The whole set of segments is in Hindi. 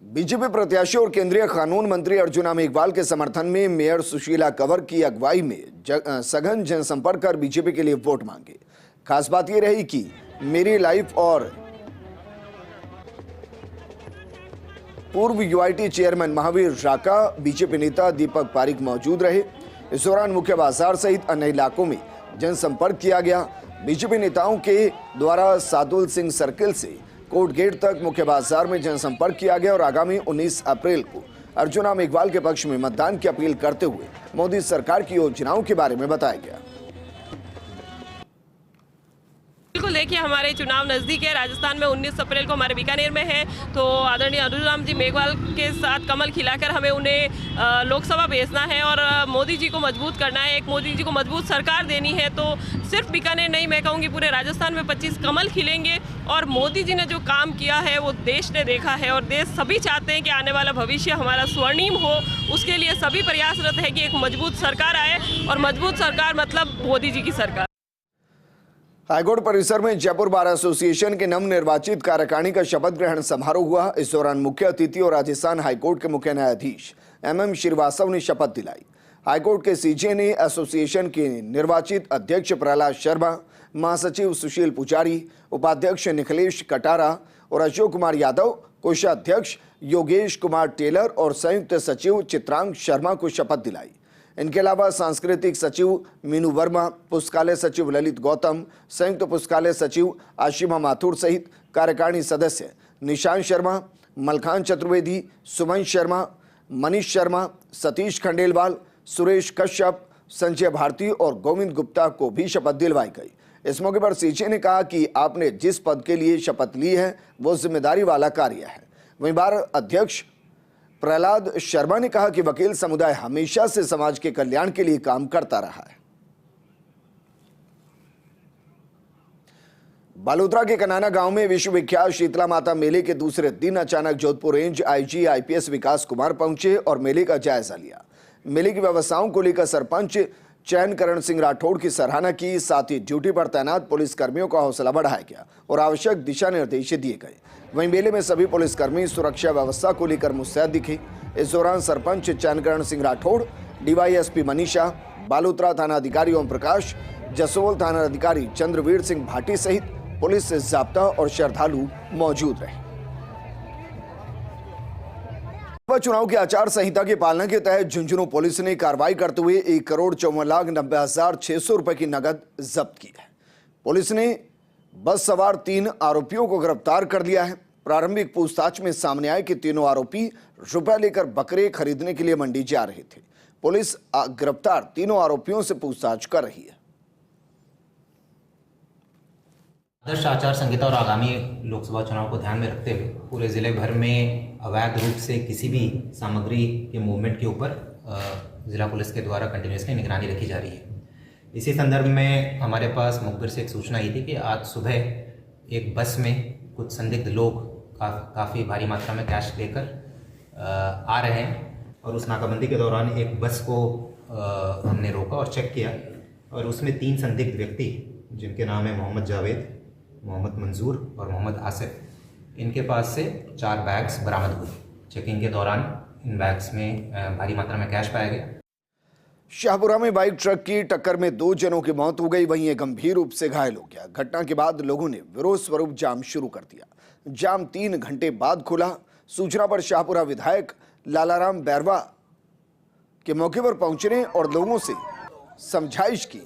बीजेपी प्रत्याशी और केंद्रीय कानून मंत्री अर्जुना मेघवाल के समर्थन में मेयर सुशीला कंवर की अगुवाई में सघन जनसंपर्क कर बीजेपी के लिए वोट मांगे। खास बात यह रही कि मेरी लाइफ और पूर्व यूआईटी चेयरमैन महावीर राका, बीजेपी नेता दीपक पारिक मौजूद रहे। इस दौरान मुख्य बाजार सहित अन्य इलाकों में जनसंपर्क किया गया। बीजेपी नेताओं के द्वारा सादुल सिंह सर्किल से कोर्ट गेट तक मुख्य बाजार में जनसंपर्क किया गया और आगामी 19 अप्रैल को अर्जुना मेघवाल के पक्ष में मतदान की अपील करते हुए मोदी सरकार की योजनाओं के बारे में बताया गया। को लेके हमारे चुनाव नजदीक है। राजस्थान में 19 अप्रैल को हमारे बीकानेर में है, तो आदरणीय अर्जुना जी मेघवाल के साथ कमल खिलाकर हमें उन्हें लोकसभा भेजना है और मोदी जी को मजबूत करना है। एक मोदी जी को मजबूत सरकार देनी है। तो सिर्फ बीकानेर नहीं, मैं कहूँगी पूरे राजस्थान में 25 कमल खिलेंगे और मोदी जी ने जो काम किया है वो देश ने देखा है और देश सभी चाहते हैं कि आने वाला भविष्य हमारा स्वर्णिम हो। उसके लिए सभी प्रयासरत है कि एक मजबूत सरकार आए और मजबूत सरकार मतलब मोदी जी की सरकार। हाईकोर्ट परिसर में जयपुर बार एसोसिएशन के नवनिर्वाचित कार्यकारिणी का शपथ ग्रहण समारोह हुआ। इस दौरान मुख्य अतिथि और राजस्थान हाईकोर्ट के मुख्य न्यायाधीश MM श्रीवास्तव ने शपथ दिलाई। हाईकोर्ट के सीजे ने एसोसिएशन के निर्वाचित अध्यक्ष प्रहलाद शर्मा, महासचिव सुशील पुजारी, उपाध्यक्ष निखिलेश कटारा और अशोक कुमार यादव, कोषाध्यक्ष योगेश कुमार टेलर और संयुक्त सचिव चित्रांग शर्मा को शपथ दिलाई। इनके अलावा सांस्कृतिक सचिव मीनू वर्मा, पुस्तकालय सचिव ललित गौतम, संयुक्त पुस्तकालय सचिव आशिमा माथुर सहित कार्यकारिणी सदस्य निशांत शर्मा, मलखान चतुर्वेदी, सुमन शर्मा, मनीष शर्मा, सतीश खंडेलवाल, सुरेश कश्यप, संजय भारती और गोविंद गुप्ता को भी शपथ दिलवाई गई। इस मौके पर सीजे ने कहा कि आपने जिस पद के लिए शपथ ली है वो जिम्मेदारी वाला कार्य है। वहीं बार अध्यक्ष प्रहलाद शर्मा ने कहा कि वकील समुदाय हमेशा से समाज के कल्याण के लिए काम करता रहा है। बालोतरा के कनाना गांव में विश्वविख्यात शीतला माता मेले के दूसरे दिन अचानक जोधपुर रेंज IG IPS विकास कुमार पहुंचे और मेले का जायजा लिया। मेले की व्यवस्थाओं को लेकर सरपंच चैनकरण सिंह राठौड़ की सराहना की। साथ ही ड्यूटी पर तैनात पुलिस कर्मियों का हौसला बढ़ाया गया और आवश्यक दिशा निर्देश दिए गए। वहीं मेले में सभी पुलिसकर्मी सुरक्षा व्यवस्था को लेकर मुस्तैद दिखे। इस दौरान सरपंच चैनकरण सिंह राठौड़, DYSP मनीषा, बालोतरा थाना अधिकारी ओम प्रकाश, जसोल थाना अधिकारी चंद्रवीर सिंह भाटी सहित पुलिस जाब्ता और श्रद्धालु मौजूद रहे। चुनाव की आचार संहिता की पालना के तहत झुंझुनू पुलिस ने कार्रवाई करते हुए 1,54,90,600 रुपए की नकद जब्त की है। पुलिस ने बस सवार 3 आरोपियों को गिरफ्तार कर लिया है। प्रारंभिक पूछताछ में सामने आया कि तीनों आरोपी रुपए लेकर बकरे खरीदने के लिए मंडी जा रहे थे। पुलिस गिरफ्तार तीनों आरोपियों से पूछताछ कर रही है। आदर्श आचार संहिता और आगामी लोकसभा चुनाव को ध्यान में रखते हुए पूरे जिले भर में अवैध रूप से किसी भी सामग्री के मूवमेंट के ऊपर जिला पुलिस के द्वारा कंटिन्यूसली निगरानी रखी जा रही है। इसी संदर्भ में हमारे पास मुखबिर से एक सूचना आई थी कि आज सुबह एक बस में कुछ संदिग्ध लोग काफ़ी भारी मात्रा में कैश लेकर आ रहे हैं और उस नाकाबंदी के दौरान एक बस को हमने रोका और चेक किया और उसमें 3 संदिग्ध व्यक्ति जिनके नाम है मोहम्मद जावेद, मोहम्मद मंजूर और मोहम्मद आसिफ, इनके पास से 4 बैग्स बरामद हुए। चेकिंग के दौरान इन बैग्स में भारी मात्रा में कैश पाया गया। शाहपुरा में बाइक ट्रक की टक्कर में 2 जनों की मौत हो गई, वहीं एक गंभीर रूप से घायल हो गया। घटना के बाद लोगों ने विरोध स्वरूप जाम शुरू कर दिया। जाम 3 घंटे बाद खुला। सूचना पर शाहपुरा विधायक लालाराम बैरवा के मौके पर पहुंचने और लोगों से समझाइश की।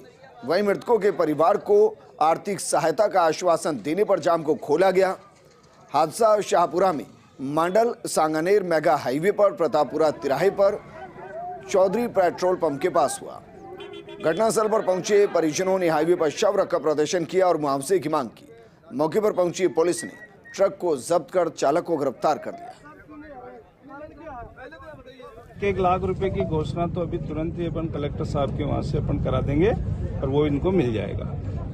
वहीं मृतकों के परिवार को आर्थिक सहायता का आश्वासन देने पर जाम को खोला गया। हादसा शाहपुरा में मांडल सांगानेर मेगा हाईवे पर प्रतापपुरा तिराहे पर चौधरी पेट्रोल पंप के पास हुआ। घटनास्थल पर पहुंचे परिजनों ने हाईवे पर शव रखकर प्रदर्शन किया और मुआवजे की मांग की। मौके पर पहुंची पुलिस ने ट्रक को जब्त कर चालक को गिरफ्तार कर लिया। 1 लाख रुपए की घोषणा तो अभी तुरंत ही अपन कलेक्टर साहब के वहां से अपन करा देंगे और वो इनको मिल जाएगा।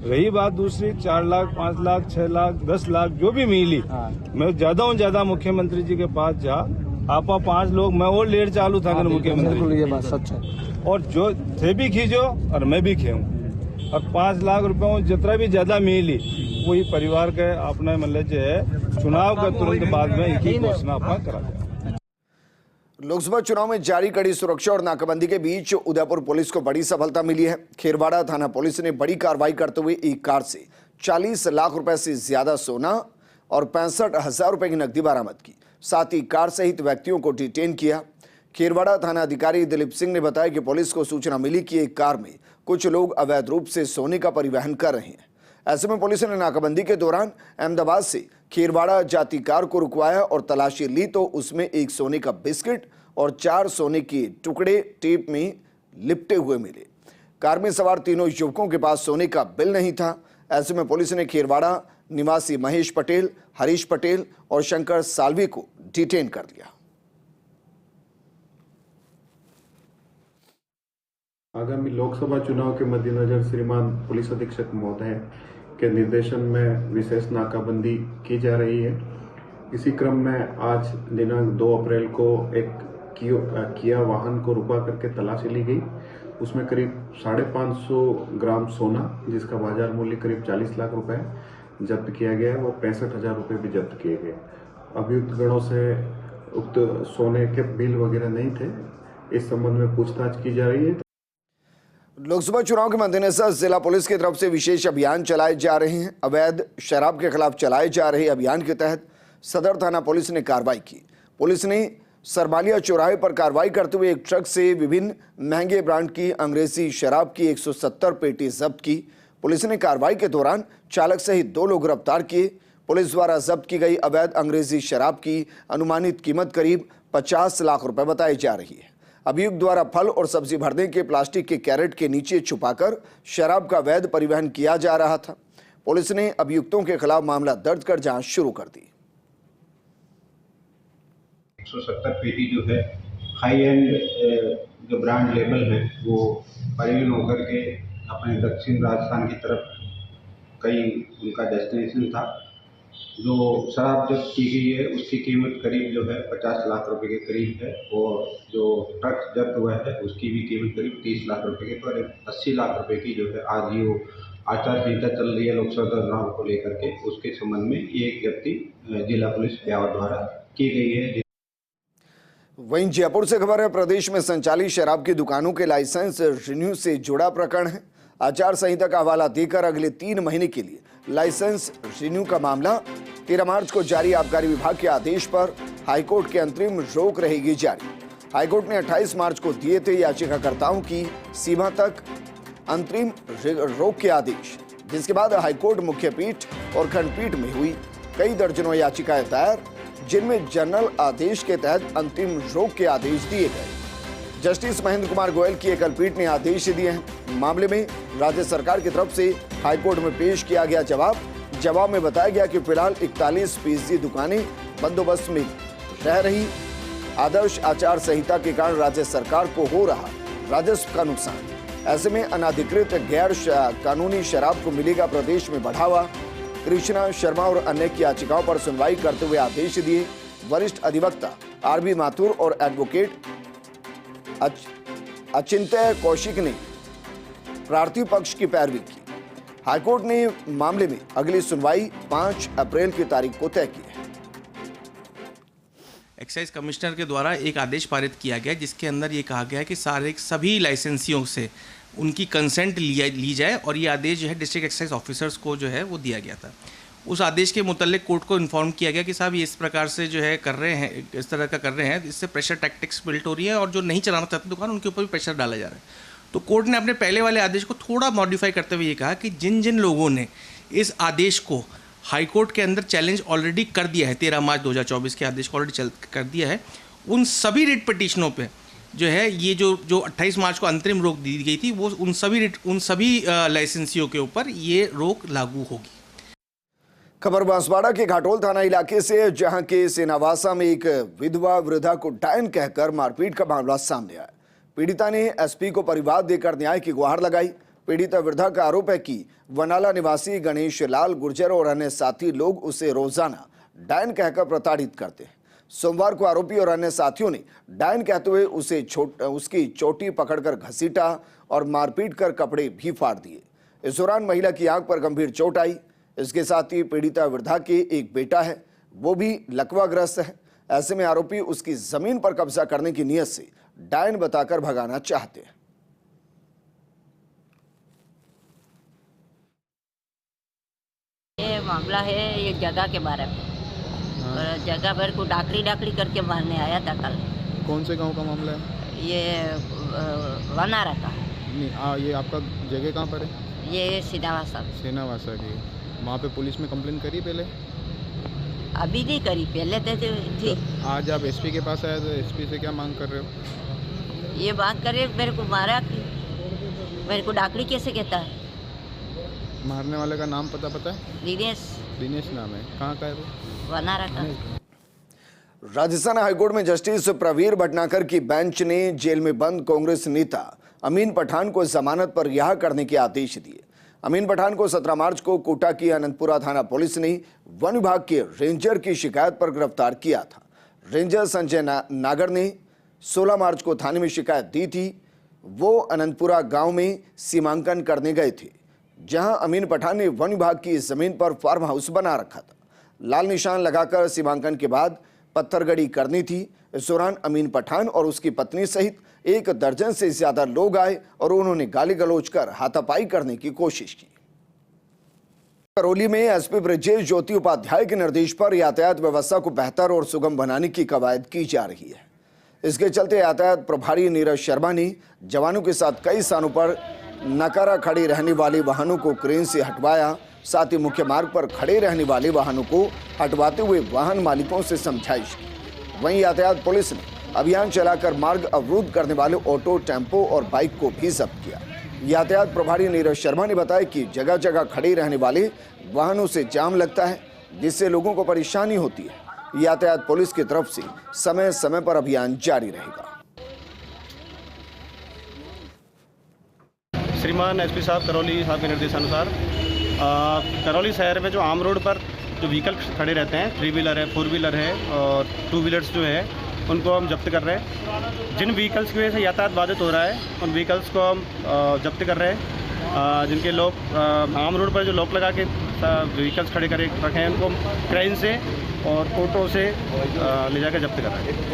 रही बात दूसरी 4 लाख, 5 लाख, 6 लाख, 10 लाख जो भी मिली, मैं ज्यादा मुख्यमंत्री जी के पास जा आपा 5 लोग मैं और लेट चालू था मुख्यमंत्री, ये बात सच है। और जो थे भी खींचो और मैं भी खेऊं और 5 लाख रुपए जितना भी ज्यादा मिली वही परिवार के अपना मतलब जो है चुनाव का तुरंत बाद में एक ही घोषणा अपना करा जाए। लोकसभा चुनाव में जारी कड़ी सुरक्षा और नाकाबंदी के बीच उदयपुर पुलिस को बड़ी सफलता मिली है। खेरवाड़ा थाना पुलिस ने बड़ी कार्रवाई करते हुए एक कार से 40 लाख रुपए से ज्यादा सोना और 65,000 रुपए की नकदी बरामद की। साथ ही कार सहित व्यक्तियों को डिटेन किया। खेरवाड़ा थाना अधिकारी दिलीप सिंह ने बताया कि पुलिस को सूचना मिली कि एक कार में कुछ लोग अवैध रूप से सोने का परिवहन कर रहे हैं। ऐसे में पुलिस ने नाकाबंदी के दौरान अहमदाबाद से खेरवाड़ा जाती कार को रुकवाया और तलाशी ली तो उसमें एक सोने का बिस्किट और 4 सोने के टुकड़े टेप में लिपटे हुए मिले। कार में सवार तीनों युवकों के पास सोने का बिल नहीं था। ऐसे में पुलिस ने खेरवाड़ा निवासी महेश पटेल, हरीश पटेल और शंकर साल्वी को डिटेन कर लिया। आगामी लोकसभा चुनाव के मद्देनजर श्रीमान पुलिस अधीक्षक महोदय के निर्देशन में विशेष नाकाबंदी की जा रही है। इसी क्रम में आज दिनांक 2 अप्रैल को एक किया वाहन को रुकवा करके तलाशी ली गई। उसमें करीब 550 ग्राम सोना, जिसका बाजार मूल्य करीब 40 लाख रुपए जब्त किया गया है। वो 65,000 रुपये भी जब्त किए गए। अभियुक्त गणों से उक्त सोने के बिल वगैरह नहीं थे। इस संबंध में पूछताछ की जा रही है। लोकसभा चुनाव के मद्देनजर जिला पुलिस की तरफ से विशेष अभियान चलाए जा रहे हैं। अवैध शराब के खिलाफ चलाए जा रहे अभियान के तहत सदर थाना पुलिस ने कार्रवाई की। पुलिस ने सरमालिया चौराहे पर कार्रवाई करते हुए एक ट्रक से विभिन्न महंगे ब्रांड की अंग्रेजी शराब की 170 पेटी जब्त की। पुलिस ने कार्रवाई के दौरान चालक सहित 2 लोग गिरफ्तार किए। पुलिस द्वारा जब्त की गई अवैध अंग्रेजी शराब की अनुमानित कीमत करीब 50 लाख रुपए बताई जा रही है। अभियुक्त द्वारा फल और सब्जी भरने के प्लास्टिक के कैरेट के नीचे छुपाकर शराब का अवैध परिवहन किया जा रहा था। पुलिस ने अभियुक्तों के खिलाफ मामला दर्ज कर जांच शुरू कर दी। 170 पेटी जो है हाई एंड जो ब्रांड लेबल है वो परिवहन होकर के अपने दक्षिण राजस्थान की तरफ कई उनका डेस्टिनेशन था। जो शराब जब्त की गई है उसकी कीमत करीब जो है 50 लाख रुपए के करीब है और जो ट्रक जब्त हुआ है उसकी भी कीमत करीब 30 लाख रुपए के करीब 80 लाख रुपए की जो है आज ही वो आचार संहिता चल रही है लोकसभा चुनाव को लेकर के, उसके संबंध में ये एक जब्ती जिला पुलिस ब्यावर द्वारा की गई है। वहीं जयपुर से खबर है, प्रदेश में संचालित शराब की दुकानों के लाइसेंस रिन्यू से जुड़ा प्रकरण है। आचार संहिता का हवाला देकर अगले 3 महीने के लिए लाइसेंस रिन्यू का मामला 13 मार्च को जारी आबकारी विभाग के आदेश पर हाईकोर्ट के अंतरिम रोक रहेगी जारी। हाईकोर्ट ने 28 मार्च को दिए थे याचिकाकर्ताओं की सीमा तक अंतरिम रोक के आदेश, जिसके बाद हाईकोर्ट मुख्य पीठ और खंडपीठ में हुई कई दर्जनों याचिकाएं दायर, जिनमें जनरल आदेश के तहत अंतिम रोक के आदेश दिए गए। जस्टिस महेंद्र कुमार गोयल की एकल पीठ ने आदेश दिए हैं। मामले में राज्य सरकार की तरफ से हाईकोर्ट में पेश किया गया जवाब में बताया गया कि फिलहाल 41% दुकानें बंदोबस्त में रह रही। आदर्श आचार संहिता के कारण राज्य सरकार को हो रहा राजस्व का नुकसान। ऐसे में अनाधिकृत गैर कानूनी शराब को मिलेगा प्रदेश में बढ़ावा। कृष्णा शर्मा और अन्य की याचिकाओं पर सुनवाई करते हुए आदेश दिए। वरिष्ठ अधिवक्ता आरबी माथुर और एडवोकेट अचिंत्य कौशिक ने प्रार्थी पक्ष की पैरवी की। हाईकोर्ट ने मामले में अगली सुनवाई 5 अप्रैल की तारीख को तय की है। एक्साइज कमिश्नर के द्वारा एक आदेश पारित किया गया जिसके अंदर ये कहा गया है कि सभी लाइसेंसियों से उनकी कंसेंट ली जाए और ये आदेश जो है डिस्ट्रिक्ट एक्साइज ऑफिसर्स को जो है वो दिया गया था। उस आदेश के मुतल्लिक कोर्ट को इन्फॉर्म किया गया कि साहब ये इस प्रकार से जो है कर रहे हैं, इस तरह का कर रहे हैं, इससे प्रेशर टैक्टिक्स बिल्ट हो रही है और जो नहीं चलाना चाहते दुकान उनके ऊपर भी प्रेशर डाला जा रहा है। तो कोर्ट ने अपने पहले वाले आदेश को थोड़ा मॉडिफाई करते हुए ये कहा कि जिन जिन लोगों ने इस आदेश को हाईकोर्ट के अंदर चैलेंज ऑलरेडी कर दिया है, 13 मार्च 2024 के आदेश को ऑलरेडी कर दिया है, उन सभी रिट पिटिशनों पे जो है ये जो 28 मार्च को अंतरिम रोक दी गई थी वो उन सभी लाइसेंसियों के ऊपर ये रोक लागू होगी। खबर बांसवाड़ा के घाटोल थाना इलाके से, जहां के सेनावासा में एक विधवा वृद्धा को डायन कहकर मारपीट का मामला सामने आया। पीड़िता ने एसपी को परिवाद देकर न्याय की गुहार लगाई। पीड़िता वृद्धा का आरोप है कि वनाला निवासी गणेश लाल गुर्जर और अन्य साथी लोग उसे रोजाना डायन कहकर प्रताड़ित करते हैं। सोमवार को आरोपी और अन्य साथियों ने डायन कहते हुए उसकी चोटी पकड़कर घसीटा और मारपीट कर कपड़े भी फाड़ दिए। इस दौरान महिला की आंख पर गंभीर चोट आई। इसके साथ ही पीड़िता वृद्धा के एक बेटा है, वो भी लकवाग्रस्त है। ऐसे में आरोपी उसकी जमीन पर कब्जा करने की नीयत से डायन बताकर भगाना चाहते हैं। ये मामला है ये जगह के बारे में। और जगह भर को डाकरी करके मारने आया था कल। कौन से गांव का मामला है? ये वनारा का। नहीं, ये आपका जगह कहाँ पर है? ये सीनावासा। सेनावासा की। वहाँ पे पुलिस में कंप्लेंट करी पहले? अभी नहीं करी, पहले तो थी। तो आज आप एसपी के पास आए तो एसपी से क्या मांग कर रहे हो? ये बात करे मेरे को मारा, मेरे को डाकरी कैसे कहता है? मारने वाले का नाम पता है? दिनेश नाम है। कहाँ का है वो? वनारा का। राजस्थान हाईकोर्ट में जस्टिस प्रवीर भटनागर की बेंच ने जेल में बंद कांग्रेस नेता अमीन पठान को जमानत पर रिहा करने के आदेश दिए। अमीन पठान को 17 मार्च को कोटा की अनंतपुरा थाना पुलिस ने वन विभाग के रेंजर की शिकायत पर गिरफ्तार किया था। रेंजर संजय नागर ने 16 मार्च को थाने में शिकायत दी थी। वो अनंतपुरा गांव में सीमांकन करने गए थे, जहां अमीन पठान ने वन विभाग की जमीन पर फार्म हाउस बना रखा था। लाल निशान लगाकर सीमांकन के बाद पत्थरगड़ी करनी थी। इस दौरान अमीन पठान और उसकी पत्नी सहित 1 दर्जन से ज्यादा लोग आए और उन्होंने गाली गलौज कर हाथापाई करने की कोशिश की। करौली में एसपी ब्रजेश ज्योति उपाध्याय के निर्देश पर यातायात व्यवस्था को बेहतर और सुगम बनाने की कवायद की जा रही है। इसके चलते यातायात प्रभारी नीरज शर्मा ने जवानों के साथ कई स्थानों पर नकारा खड़ी रहने वाले वाहनों को क्रेन से हटवाया। साथ ही मुख्य मार्ग पर खड़े रहने वाले वाहनों को हटवाते हुए वाहन मालिकों से समझाइश की। वहीं यातायात पुलिस ने अभियान चलाकर मार्ग अवरुद्ध करने वाले ऑटो, टेम्पो और बाइक को भी जब्त किया। यातायात प्रभारी नीरज शर्मा ने बताया कि जगह जगह खड़े रहने वाले वाहनों से जाम लगता है, जिससे लोगों को परेशानी होती है। यातायात पुलिस की तरफ से समय समय पर अभियान जारी रहेगा। श्रीमान एसपी साहब करौली साहब के निर्देशानुसार करौली शहर में जो आम रोड पर जो व्हीकल खड़े रहते हैं, 3 व्हीलर है, 4 व्हीलर है और 2 व्हीलर्स जो है, उनको हम जब्त कर रहे हैं। जिन व्हीकल्स की वजह से यातायात बाधित हो रहा है, उन व्हीकल्स को हम जब्त कर रहे हैं। जिनके लोग आम रोड पर जो लॉक लगा के व्हीकल्स खड़े कर रखे हैं, उनको क्रेन से और ऑटो से ले जाकर जब्त कर रहे हैं।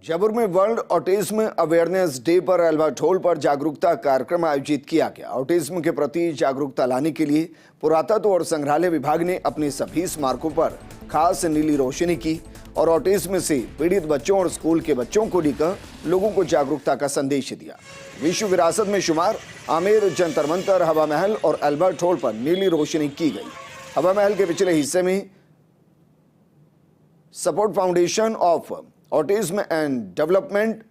जयपुर में वर्ल्ड ऑटिज्म अवेयरनेस डे पर एल्बर्ट पर जागरूकता कार्यक्रम आयोजित किया गया। ऑटिज्म के प्रति जागरूकता लाने के लिए पुरातत्व और संग्रहालय विभाग ने अपने सभी स्मारकों पर खास नीली रोशनी की और ऑटिज्म से पीड़ित बच्चों और स्कूल के बच्चों को लेकर लोगों को जागरूकता का संदेश दिया। विश्व विरासत में शुमार आमेर, जंतर मंतर, हवा महल और एल्बर्ट हॉल पर नीली रोशनी की गई। हवा महल के पिछले हिस्से में support foundation of autism and development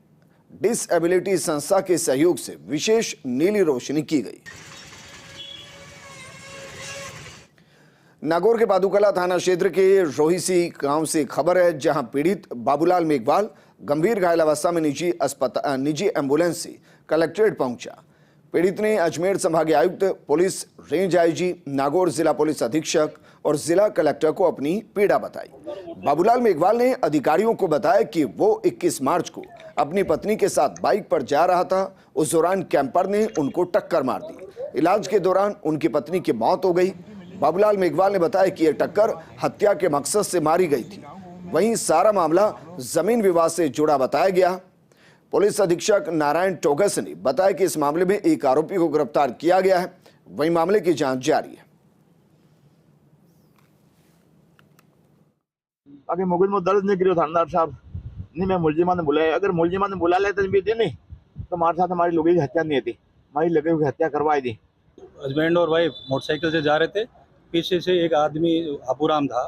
disability संस्था के सहयोग से विशेष नीली रोशनी की गई। नागौर के पादुकला थाना क्षेत्र के रोहिसी गांव से खबर है, जहां पीड़ित बाबूलाल मेघवाल गंभीर घायल अवस्था में निजी एम्बुलेंस से कलेक्ट्रेट पहुंचा। पीड़ित ने अजमेर संभागीय आयुक्त, पुलिस रेंज आईजी, नागौर जिला पुलिस अधीक्षक और जिला कलेक्टर को अपनी पीड़ा बताई। बाबूलाल मेघवाल ने अधिकारियों को बताया कि वो 21 मार्च को अपनी पत्नी के साथ बाइक पर जा रहा था। उस दौरान कैंपर ने उनको टक्कर मार दी। इलाज के दौरान उनकी पत्नी की मौत हो गई। बाबूलाल मेघवाल ने बताया कि यह टक्कर हत्या के मकसद से मारी गई थी। वहीं सारा मामला जमीन विवाद से जुड़ा बताया गया। पुलिस अधीक्षक नारायण टोगस ने बताया कि इस मामले में एक आरोपी को गिरफ्तार किया गया है। वहीं मामले की जांच जारी है। बाकी मुकदमा दर्ज नहीं करियो थानेदार साहब नहीं, मैं मुलजिमा ने बुलाया। अगर मुलजिमा ने बुला लेते भी थे नहीं तो हमारे साथ हमारी लोगों की हत्या नहीं थी, हमारी लगे हुई हत्या करवाई थी। हस्बैंड और वाइफ मोटरसाइकिल से जा रहे थे, पीछे से एक आदमी अपूराम था,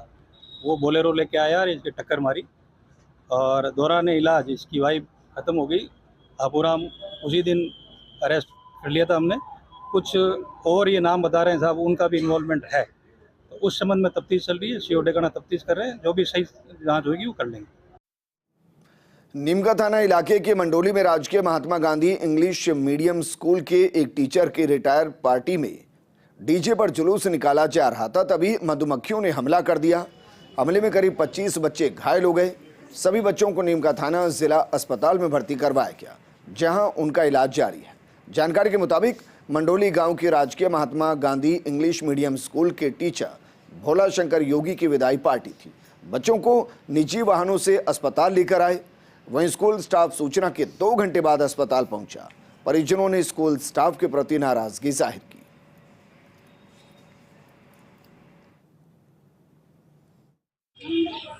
वो बोलेरो लेके आया और इसकी टक्कर मारी और दौरान इलाज इसकी वाइफ ख़त्म हो गई। अपूराम उसी दिन अरेस्ट कर लिया था हमने। कुछ और ये नाम बता रहे हैं साहब, उनका भी इन्वॉल्वमेंट है, तो उस संबंध में तफ्तीश चल रही है। सीओ डेकाना तफ्तीश कर रहे हैं, जो भी सही जांच होगी वो कर लेंगे। नीमका थाना इलाके के मंडोली में राजकीय Mahatma Gandhi English medium school के एक टीचर के रिटायर पार्टी में डीजे पर जुलूस निकाला जा रहा था, तभी मधुमक्खियों ने हमला कर दिया। हमले में करीब 25 बच्चे घायल हो गए। सभी बच्चों को नीमका थाना जिला अस्पताल में भर्ती करवाया गया, जहां उनका इलाज जारी है। जानकारी के मुताबिक मंडोली गांव के राजकीय Mahatma Gandhi English medium school के टीचर भोला शंकर योगी की विदाई पार्टी थी, बच्चों को निजी वाहनों से अस्पताल लेकर आए। वहीं स्कूल स्टाफ सूचना के 2 घंटे बाद अस्पताल पहुंचा। परिजनों ने स्कूल स्टाफ के प्रति नाराजगी जाहिर की।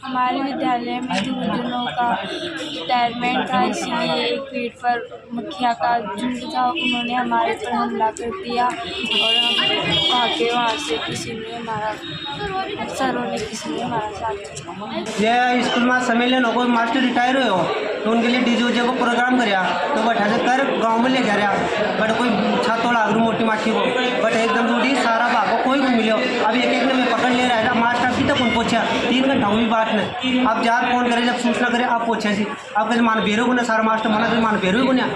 हमारे विद्यालय में 2 दिनों का रिटायरमेंट था, इसलिए एक पीठ पर मुखिया का झुंड था, उन्होंने हमारे पर हमला कर दिया और हम भागे वहाँ से। किसी ने हमारा साथ दिया। ये स्कूल में सम्मेलन हो कोई मास्टर रिटायर हुए हो तो उनके लिए डीजे को प्रोग्राम कराया तो बैठा से कर गाँव में ले जा रहा बट कोई छत तोड़ा आगरू मोटी माठी को बट एकदम टूटी सारा भागो कोई को मिलो। अब एक ने मैं पकड़ ले रहा है मास्टर अभी तक उन पूछा 3 घंटा हुई बात नहीं। अब जात फोन करे जब सूचना करे आप पूछे सी अब कैसे मान बेरो को ना सारा मास्टर माना तो मान बेरो को ना।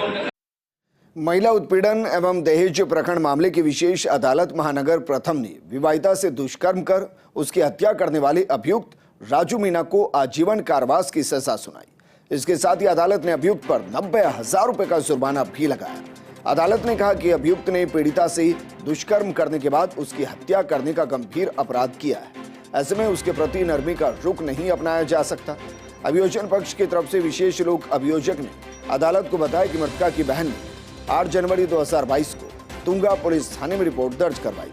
महिला उत्पीड़न एवं दहेज प्रकरण मामले की विशेष अदालत महानगर प्रथम ने विवाहिता से दुष्कर्म कर उसकी हत्या करने वाले अभियुक्त राजू मीणा को आजीवन कारावास की सजा सुनाई। इसके साथ ही अदालत ने अभियुक्त पर 90,000 रुपए का जुर्माना भी लगाया। अदालत ने कहा कि अभियुक्त ने पीड़िता से दुष्कर्म करने के बाद उसकी हत्या करने का गंभीर अपराध किया है। ऐसे में उसके प्रति नरमी का रुख नहीं अपनाया जा सकता। अभियोजन पक्ष की तरफ से विशेष लोक अभियोजक ने अदालत को बताया कि मृतका की बहन ने 8 जनवरी 2022 को तुंगा पुलिस थाने में रिपोर्ट दर्ज करवाई।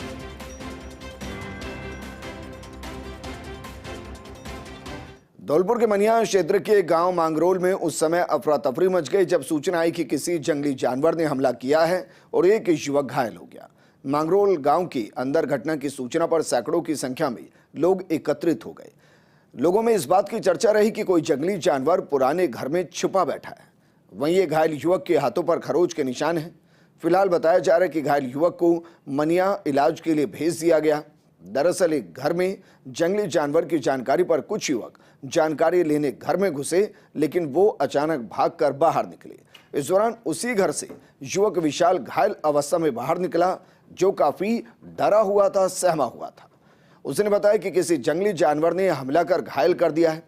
धौलपुर के मनिया क्षेत्र के गांव मांगरोल में उस समय अफरा तफरी मच गई जब सूचना आई कि किसी जंगली जानवर ने हमला किया है और एक युवक घायल हो गया। मांगरोल गांव के अंदर घटना की सूचना पर सैकड़ों की संख्या में लोग एकत्रित हो गए। लोगों में इस बात की चर्चा रही कि कोई जंगली जानवर पुराने घर में छुपा बैठा है। वहीं ये घायल युवक के हाथों पर खरोच के निशान हैं। फिलहाल बताया जा रहा है कि घायल युवक को मनिया इलाज के लिए भेज दिया गया। दरअसल एक घर में जंगली जानवर की जानकारी पर कुछ युवक जानकारी लेने घर में घुसे, लेकिन वो अचानक भागकर बाहर निकले। इस दौरान उसी घर से युवक विशाल घायल अवस्था में बाहर निकला, जो काफी डरा हुआ था, सहमा हुआ था। उसने बताया कि किसी जंगली जानवर ने हमला कर घायल कर दिया है।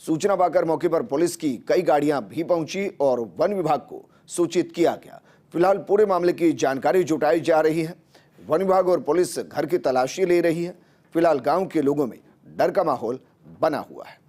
सूचना पाकर मौके पर पुलिस की कई गाड़ियां भी पहुंची और वन विभाग को सूचित किया गया। फिलहाल पूरे मामले की जानकारी जुटाई जा रही है। वन विभाग और पुलिस घर की तलाशी ले रही है। फिलहाल गांव के लोगों में डर का माहौल बना हुआ है।